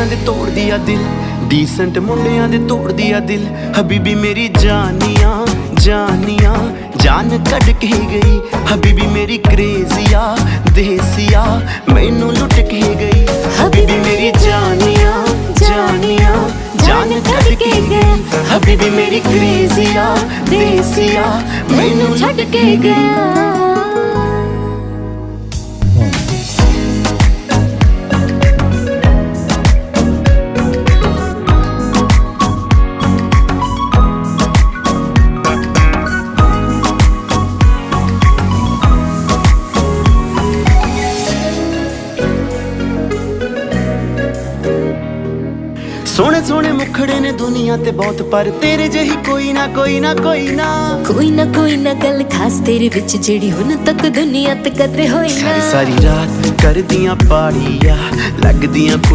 ਦੇ ਤੋੜਦੀ ਆ ਦਿਲ, ਡੀਸੈਂਟ ਮੁੰਡਿਆਂ ਦੇ ਤੋੜਦੀ ਆ ਦਿਲ। ਹਬੀਬੀ ਮੇਰੀ ਜਾਨੀਆਂ ਜਾਨੀਆਂ ਜਾਨ ਕੱਢ ਕੇ ਗਈ, ਹਬੀਬੀ ਮੇਰੀ ਕ੍ਰੇਜ਼ੀਆ ਦੇਸੀਆ ਮੈਨੂੰ ਲੁੱਟ ਕੇ ਗਈ। ਹਬੀਬੀ ਮੇਰੀ ਜਾਨੀਆਂ ਜਾਨੀਆਂ ਜਾਨ ਕੱਢ ਕੇ ਗਈ, ਹਬੀਬੀ ਮੇਰੀ ਕ੍ਰੇਜ਼ੀਆ ਦੇਸੀਆ ਮੈਨੂੰ ਛੱਡ ਕੇ ਗਈ। ਸੋਹਣੇ ਸੋਹਣੇ ਮੁਖੜੇ ਨੇ ਦੁਨੀਆ ਤੇ ਬਹੁਤ, ਪਰ ਤੇਰੇ ਜਿਹੀ ਕੋਈ ਨਾ ਕੋਈ ਨਾ ਕੋਈ ਨਾ। ਕੋਈ ਨਾ ਕੋਈ ਨਾ ਗੱਲ ਖਾਸ ਤੇਰੇ ਵਿੱਚ ਜਿਹੜੀ ਹੁਣ ਤੱਕ ਦੁਨੀਆ ਤੇ ਕਦੇ ਹੋਈ ਨਾ। ਸਾਰੀ ਸਾਰੀ ਰਾਤ ਕਰਦੀਆਂ ਪਾੜੀਆਂ ਲੱਗਦੀਆਂ